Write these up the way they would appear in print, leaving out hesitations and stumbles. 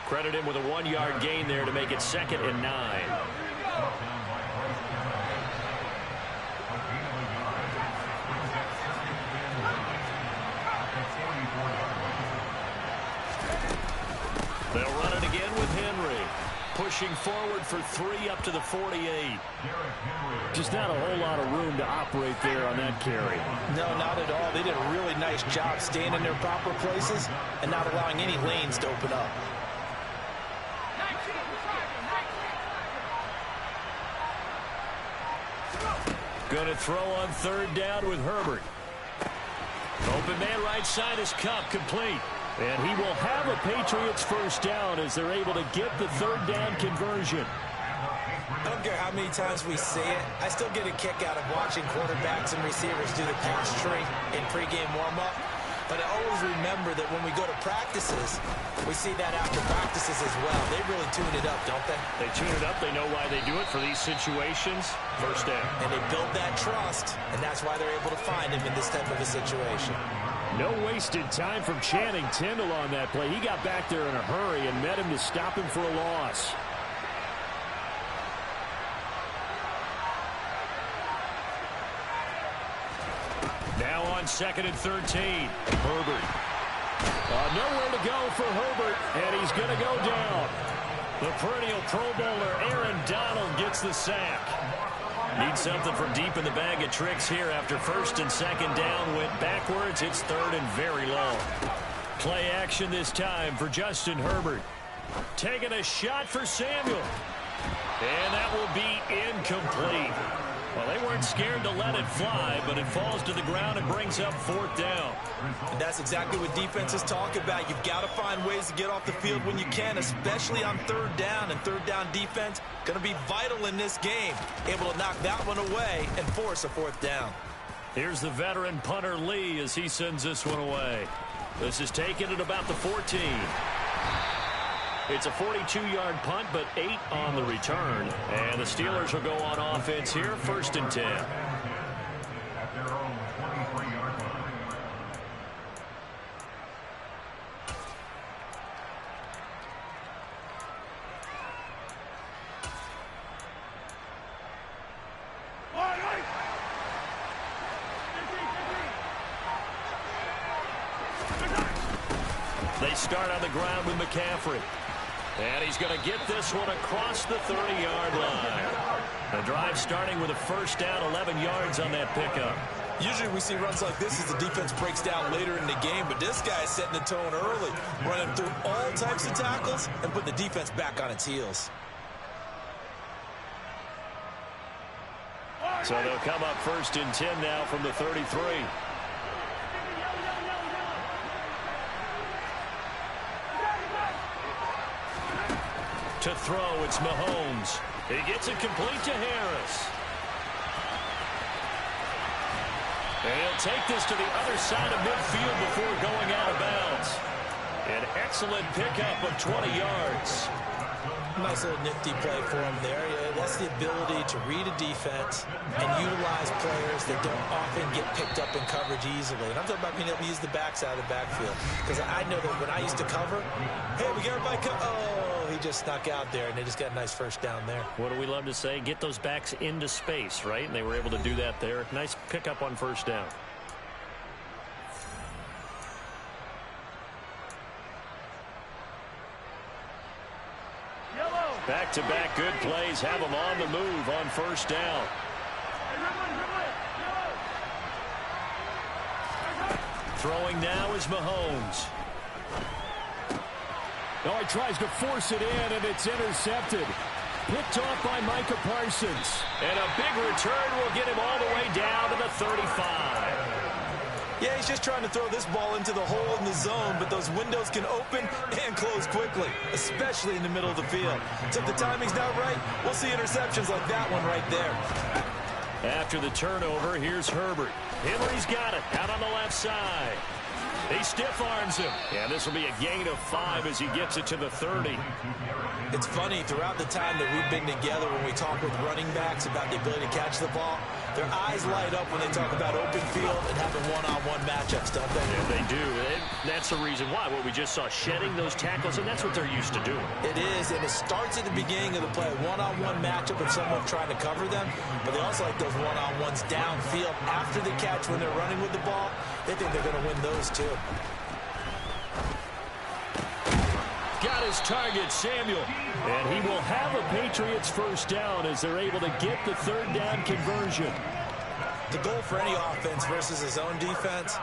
Credit him with a 1-yard gain there to make it 2nd and 9. They'll run it again with Henry. Pushing forward for 3 up to the 48. Just not a whole lot of room to operate there on that carry. No, not at all. They did a really nice job staying in their proper places and not allowing any lanes to open up. Going to throw on 3rd down with Herbert. Open man right side is Cup, complete. And he will have a Patriots first down as they're able to get the 3rd down conversion. I don't care how many times we see it. I still get a kick out of watching quarterbacks and receivers do the pass tree in pregame warm-up. But I always remember that when we go to practices, we see that after practices as well. They really tune it up, don't they? They tune it up. They know why they do it for these situations. First down. And they build that trust, and that's why they're able to find him in this type of a situation. No wasted time from Channing Tindall on that play. He got back there in a hurry and met him to stop him for a loss. Now on 2nd and 13. Herbert. Nowhere to go for Herbert, and he's going to go down. The perennial Pro Bowler Aaron Donald gets the sack. Need something from deep in the bag of tricks here after 1st and 2nd down. Went backwards. It's 3rd and very long. Play action this time for Justin Herbert. Taking a shot for Samuel. And that will be incomplete. Well, they weren't scared to let it fly, but it falls to the ground and brings up 4th down. And that's exactly what defenses talk about. You've got to find ways to get off the field when you can, especially on 3rd down. And 3rd down defense going to be vital in this game. Able to knock that one away and force a 4th down. Here's the veteran punter Lee as he sends this one away. This is taken at about the 14. It's a 42-yard punt, but 8 on the return. And the Steelers will go on offense here, 1st and 10. They start on the ground with McCaffrey. And he's going to get this one across the 30-yard line. The drive starting with a 1st down, 11 yards on that pickup. Usually we see runs like this as the defense breaks down later in the game, but this guy is setting the tone early, running through all types of tackles and putting the defense back on its heels. So they'll come up 1st and 10 now from the 33. To throw, it's Mahomes. He gets it complete to Harris. And he'll take this to the other side of midfield before going out of bounds. An excellent pickup of 20 yards. Nice little nifty play for him there. Yeah, that's the ability to read a defense and utilize players that don't often get picked up in coverage easily. And I'm talking about being able to use the backside of the backfield. Because I know that when I used to cover, hey, we got everybody oh, he just snuck out there, and they just got a nice 1st down there. What do we love to say? Get those backs into space, right? And they were able to do that there. Nice pickup on 1st down. Back-to-back good plays have them on the move on 1st down. Throwing now is Mahomes. Oh, he tries to force it in, and it's intercepted. Picked off by Micah Parsons. And a big return will get him all the way down to the 35. Yeah, he's just trying to throw this ball into the hole in the zone, but those windows can open and close quickly, especially in the middle of the field. So if the timing's not right, we'll see interceptions like that one right there. After the turnover, here's Herbert. Henry's got it out on the left side. He stiff arms him. And this will be a gain of 5 as he gets it to the 30. It's funny, throughout the time that we've been together when we talk with running backs about the ability to catch the ball, Their eyes light up when they talk about open field and having one-on-one matchups, don't they? Yeah, they do. And that's the reason why. What we just saw, shedding those tackles, and that's what they're used to doing. It is, and it starts at the beginning of the play. One-on-one matchup with someone trying to cover them, but they also like those one-on-ones downfield after the catch when they're running with the ball. They think they're going to win those too. Got his target, Samuel. And he will have a Patriots first down as they're able to get the third down conversion. The goal for any offense versus his own defense,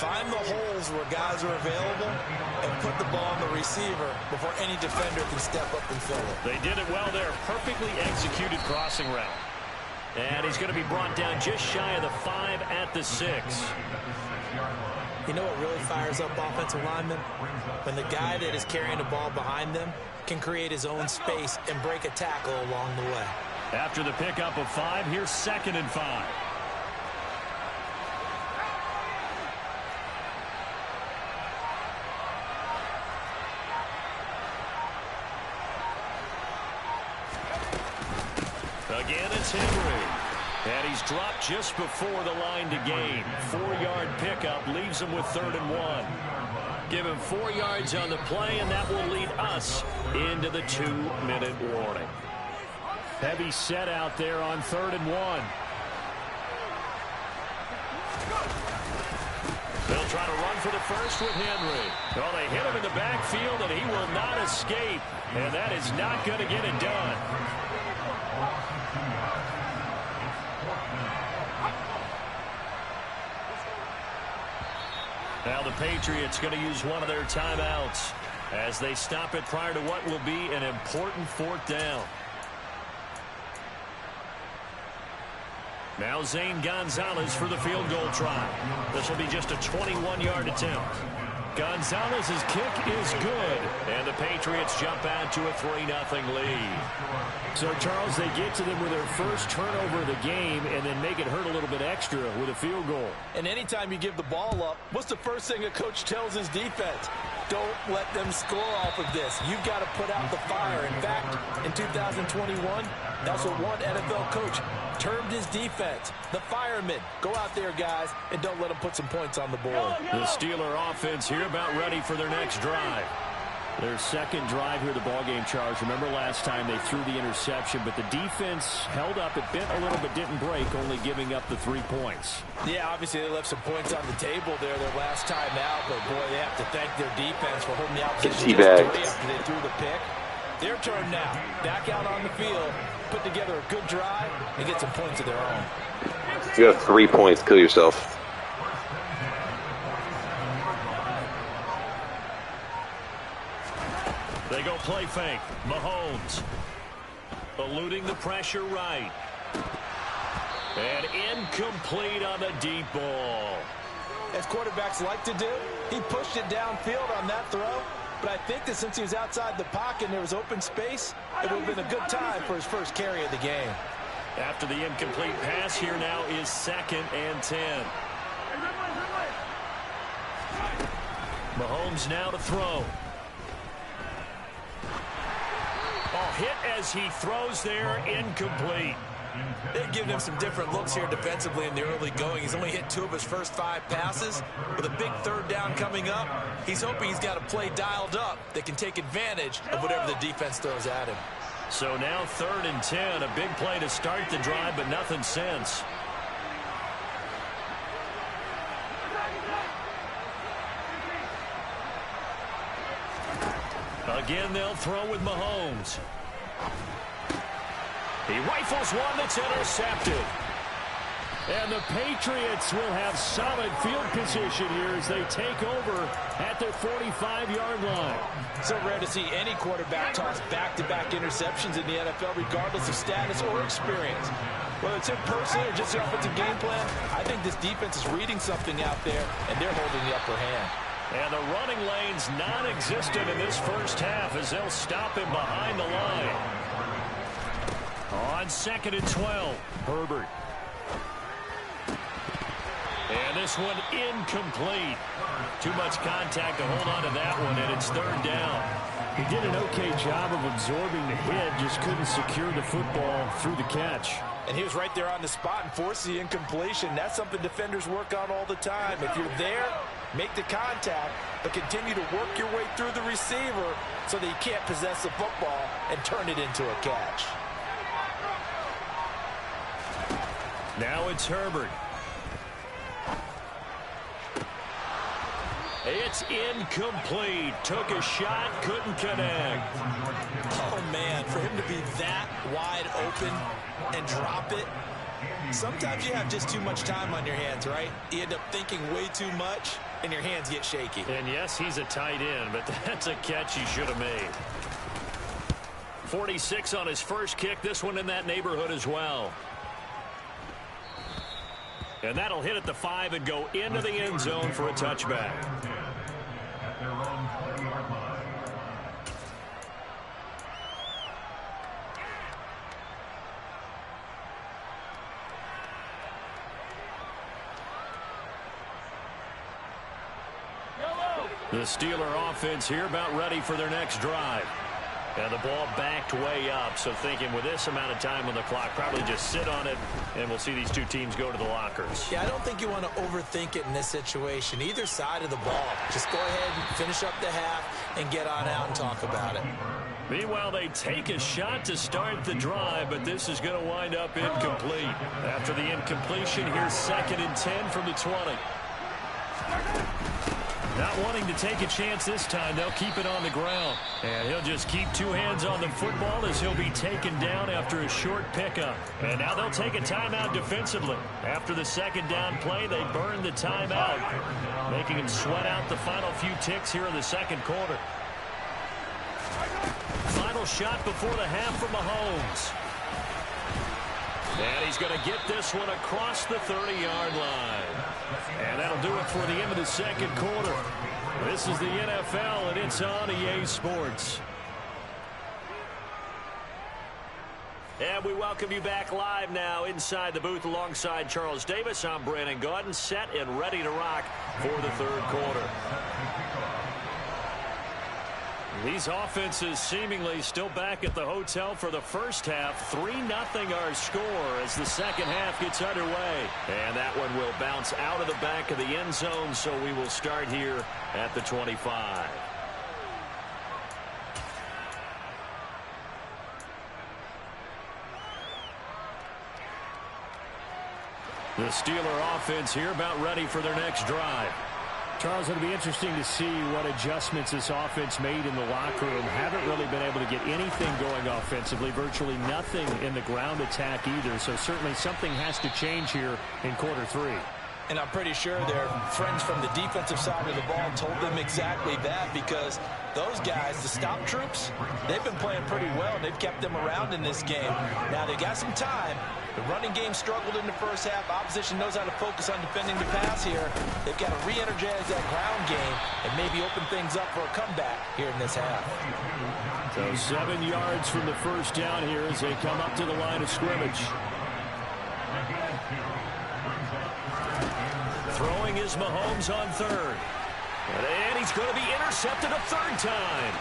find the holes where guys are available and put the ball on the receiver before any defender can step up and fill it. They did it well there. Perfectly executed crossing route. And he's going to be brought down just shy of the 5 at the 6. You know what really fires up offensive linemen? When the guy that is carrying the ball behind them can create his own space and break a tackle along the way. After the pickup of 5, here's 2nd and 5. Again, it's Henry. And he's dropped just before the line to gain. 4-yard pickup leaves him with 3rd and 1. Give him 4 yards on the play, and that will lead us into the 2-minute warning. Heavy set out there on 3rd and 1. They'll try to run for the first with Henry. Well, they hit him in the backfield, and he will not escape. And that is not going to get it done. Now the Patriots going to use one of their timeouts as they stop it prior to what will be an important 4th down. Now Zane Gonzalez for the field goal try. This will be just a 21-yard attempt. Gonzalez's kick is good, and the Patriots jump out to a 3-0 lead. So, Charles, they get to them with their first turnover of the game and then make it hurt a little bit extra with a field goal. And anytime you give the ball up, what's the first thing a coach tells his defense? Don't let them score off of this. You've got to put out the fire. In fact, in 2021, that's what one NFL coach termed his defense. The firemen. Go out there, guys, and don't let them put some points on the board. The Steeler offense here about ready for their next drive. Their second drive here, the ballgame, Charles. Remember last time they threw the interception, but the defense held up. It bent a little but didn't break, only giving up the 3 points. Yeah, obviously they left some points on the table there their last time out, but boy, they have to thank their defense for holding the opposition just 3 after they threw the pick. Their turn now. Back out on the field, put together a good drive, and get some points of their own. If you have 3 points, kill yourself. They go play fake. Mahomes eluding the pressure right. And incomplete on the deep ball. As quarterbacks like to do, he pushed it downfield on that throw. But I think that since he was outside the pocket and there was open space, it would have been a good time for his first carry of the game. After the incomplete pass, here now is 2nd and 10. Mahomes now to throw. Oh, hit as he throws there, incomplete. They've given him some different looks here defensively in the early going. He's only hit 2 of his first 5 passes. With a big 3rd down coming up, he's hoping he's got a play dialed up that can take advantage of whatever the defense throws at him. So now 3rd and 10, a big play to start the drive, but nothing since. Again, they'll throw with Mahomes. He rifles one that's intercepted. And the Patriots will have solid field position here as they take over at their 45-yard line. So rare to see any quarterback toss back-to-back interceptions in the NFL, regardless of status or experience. Whether it's in person or just the offensive game plan, I think this defense is reading something out there, and they're holding the upper hand. And the running lane's non-existent in this first half as they'll stop him behind the line. On 2nd and 12, Herbert. And this one incomplete. Too much contact to hold on to that one, and it's 3rd down. He did an okay job of absorbing the hit, just couldn't secure the football through the catch. And he was right there on the spot and forced the incompletion. That's something defenders work on all the time. If you're there, make the contact, but continue to work your way through the receiver so that you can't possess the football and turn it into a catch. Now it's Herbert. It's incomplete. Took a shot, couldn't connect. Oh, man, for him to be that wide open and drop it. Sometimes you have just too much time on your hands, right? You end up thinking way too much, and your hands get shaky. And yes, he's a tight end, but that's a catch he should have made. 46 on his first kick. This one in that neighborhood as well. And that'll hit at the 5 and go into the end zone for a touchback. The Steeler offense here about ready for their next drive. And the ball backed way up, so thinking with this amount of time on the clock, probably just sit on it, and we'll see these two teams go to the lockers. Yeah, I don't think you want to overthink it in this situation. Either side of the ball. Just go ahead and finish up the half and get on out and talk about it. Meanwhile, they take a shot to start the drive, but this is going to wind up incomplete. After the incompletion, here's 2nd and 10 from the 20. Not wanting to take a chance this time, they'll keep it on the ground. And he'll just keep two hands on the football as he'll be taken down after a short pickup. And now they'll take a timeout defensively. After the 2nd down play, they burn the timeout, making him sweat out the final few ticks here in the 2nd quarter. Final shot before the half from Mahomes. And he's going to get this one across the 30-yard line. And that'll do it for the end of the 2nd quarter. This is the NFL, and it's on EA Sports. And we welcome you back live now inside the booth alongside Charles Davis. I'm Brandon Gaudin, set and ready to rock for the 3rd quarter. These offenses seemingly still back at the hotel for the first half. 3-0 our score as the 2nd half gets underway. And that one will bounce out of the back of the end zone, so we will start here at the 25. The Steeler offense here about ready for their next drive. Charles, it'll be interesting to see what adjustments this offense made in the locker room. Haven't really been able to get anything going offensively, virtually nothing in the ground attack either. So certainly something has to change here in quarter 3. And I'm pretty sure their friends from the defensive side of the ball told them exactly that, because those guys, the stop troops, they've been playing pretty well. They've kept them around in this game. Now they got some time. The running game struggled in the first half. Opposition knows how to focus on defending the pass here. They've got to re-energize that ground game and maybe open things up for a comeback here in this half. So 7 yards from the first down here as they come up to the line of scrimmage. Throwing is Mahomes on 3rd. And he's going to be intercepted a 3rd time.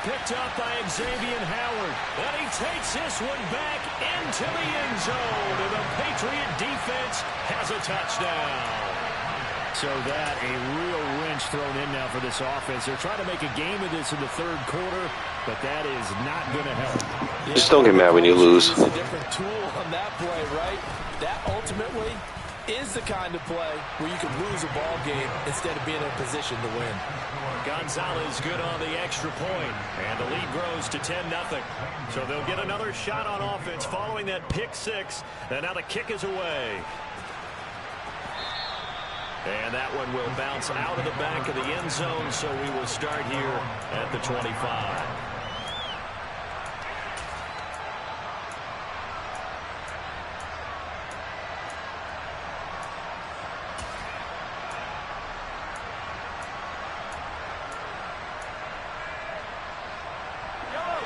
Picked up by Xavier Howard. And he takes this one back into the end zone. And the Patriot defense has a touchdown. So that a real wrench thrown in now for this offense. They're trying to make a game of this in the 3rd quarter, but that is not going to help. Just don't get mad when you lose. It's a different tool on that play, right? That ultimately is the kind of play where you can lose a ball game instead of being in a position to win. Gonzalez good on the extra point, and the lead grows to 10-0. So they'll get another shot on offense following that pick 6, and now the kick is away. And that one will bounce out of the back of the end zone, so we will start here at the 25.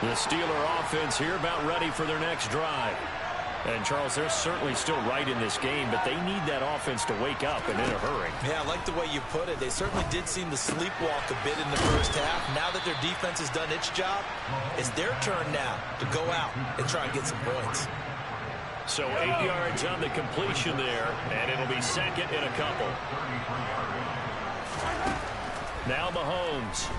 The Steeler offense here about ready for their next drive. And, Charles, they're certainly still right in this game, but they need that offense to wake up and in a hurry. Yeah, I like the way you put it. They certainly did seem to sleepwalk a bit in the first half. Now that their defense has done its job, it's their turn now to go out and try and get some points. So 8 yards on the completion there, and it'll be second and a couple. Now Mahomes.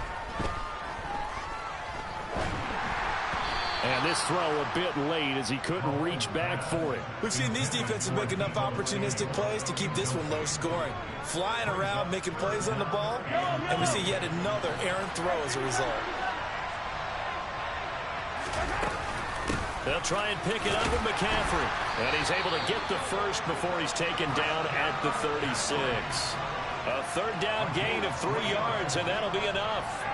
And this throw a bit late as he couldn't reach back for it. We've seen these defenses make enough opportunistic plays to keep this one low scoring. Flying around, making plays on the ball, and we see yet another errant throw as a result. They'll try and pick it up with McCaffrey. And he's able to get the first before he's taken down at the 36. A third down gain of 3 yards, and that'll be enough.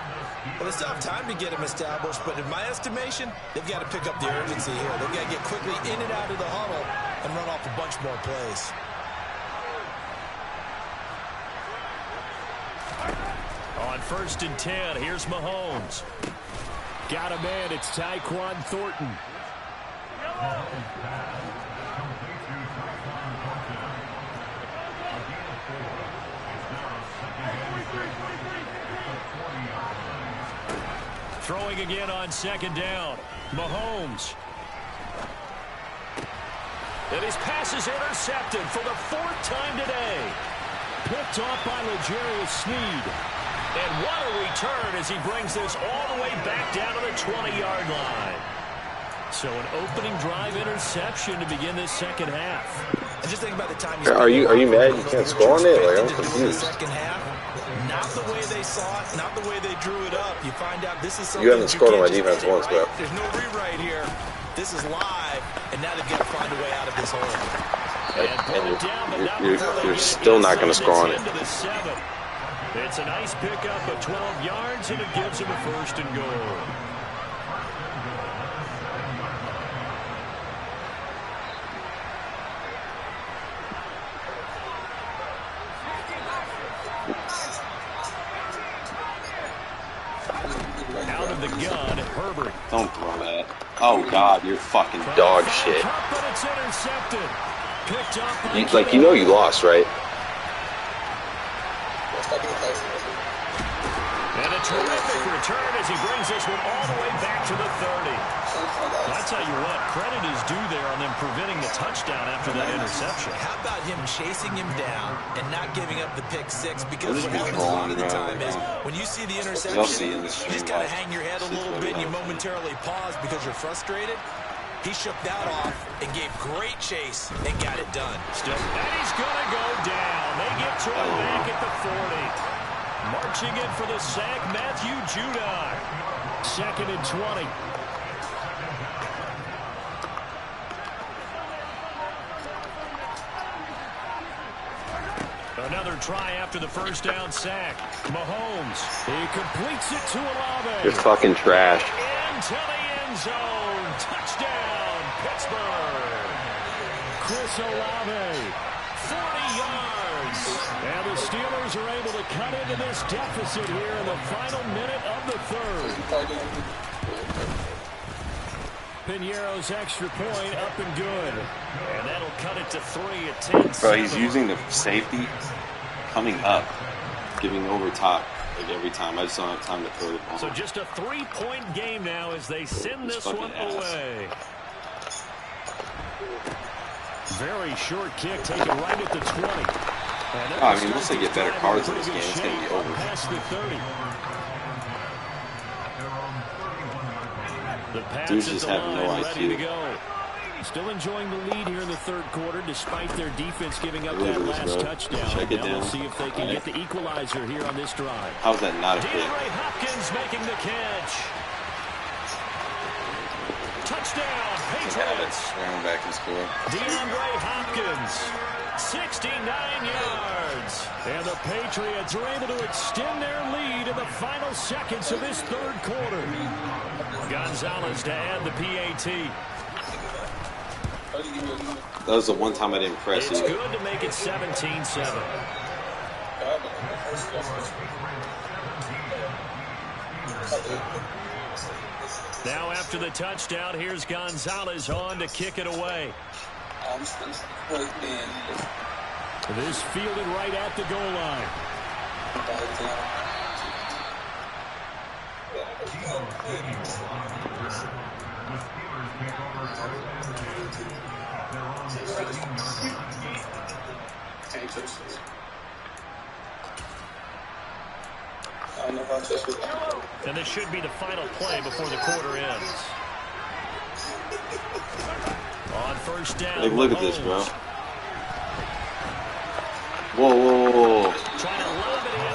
Well, they still have time to get him established, but in my estimation, they've got to pick up the urgency here. They've got to get quickly in and out of the huddle and run off a bunch more plays. On 1st and 10, here's Mahomes. Got a man, it's Tyquan Thornton. Throwing again on 2nd down. Mahomes. And his pass is intercepted for the 4th time today. Picked off by L'Jarius Sneed. And what a return as he brings this all the way back down to the 20-yard line. So an opening drive interception to begin this second half. And just think about the time. Are you mad you can't score on it? Like, I'm confused. Second half, not the way they saw it, not the way they drew it up. You find out this is something you haven't scored on my defense once, bro. There's no rewrite here. This is live, and now they've got to find a way out of this hole. And you're still not going to score on it. It's a nice pickup of 12 yards, and it gives him a 1st and goal. Out of the gun, Herbert. Don't throw that. Oh, God, you're fucking dog shit. But it's intercepted. Picked up by You know you lost, right? And a terrific return as he brings this one all the way back to the 30. I tell you what, credit is due there on them preventing the touchdown after that interception. How about him chasing him down and not giving up the pick 6? Because what happens a lot of the time is when you see the interception, you just got to hang your head a little bit and you momentarily pause because you're frustrated. He shook that off and gave great chase and got it done. Still, and he's going to go down. They get to him back at the 40. Marching in for the sack, Matthew Judon. 2nd and 20. Another try after the 1st down sack. Mahomes. He completes it to Olave. You're fucking trash. Into the end zone. Touchdown, Pittsburgh. Chris Olave. 40 yards. And the Steelers are able to cut into this deficit here in the final minute of the 3rd. Pinheiro's extra point up and good. And that'll cut it to 3 at 10. Bro, he's using the safety coming up, giving over top like every time. I just don't have time to throw the ball. So just a 3-point game now as they send this one away. Very short kick taken right at the 20. I mean, once they get better cards in this game, it's going to be over. Past the 30. The pass Dudes just have no ready to IQ. go. Still enjoying the lead here in the 3rd quarter, despite their defense giving up that Literally, last bro. touchdown. Check it Now down. we'll see if they can get the equalizer here on this drive. How's that not a pick? DeAndre Hopkins making the catch. Touchdown, Patriots. Run back and score. DeAndre Hopkins, 69 yards. And the Patriots are able to extend their lead in the final seconds of this 3rd quarter. Gonzalez to add the PAT. That was the one time I didn't press It's it. good to make it 17-7. Now after the touchdown, here's Gonzalez on to kick it away. This fielded right at the goal line. And this should be the final play before the quarter ends. On first down. Like, look at this, bro. Whoa, whoa, whoa.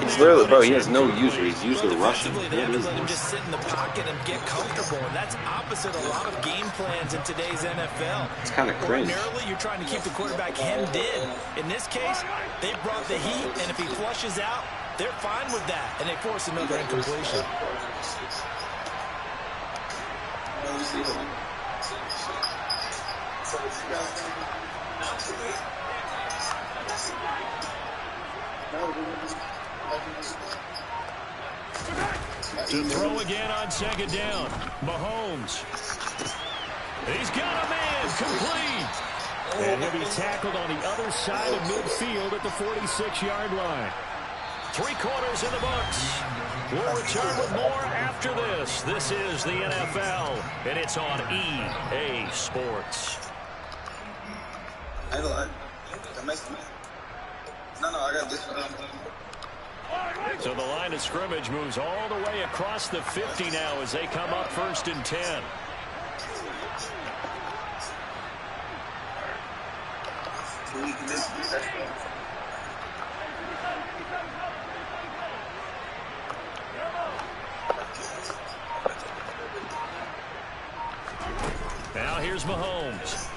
He's literally, bro, he has no user. He's user rushing. What is Let him this? just sit in the pocket and get comfortable. And that's opposite a lot of game plans in today's NFL. It's kind of crazy. Ordinarily, you're trying to keep the quarterback hemmed in. In this case, they brought the heat, and if he flushes out, they're fine with that. And they force another incompletion. To throw again on second down. Mahomes. He's got a man complete. And he'll be tackled on the other side of midfield at the 46-yard line. 3 quarters in the books. We'll return with more after this. This is the NFL, and it's on EA Sports. I got this. So the line of scrimmage moves all the way across the 50 now as they come up 1st and 10. Now here's Mahomes.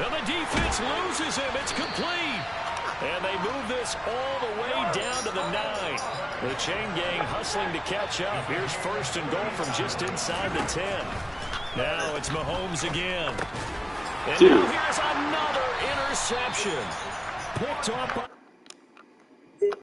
And the defense loses him. It's complete. And they move this all the way down to the 9. The chain gang hustling to catch up. Here's 1st and goal from just inside the 10. Now it's Mahomes again. And now here's another interception. Picked off by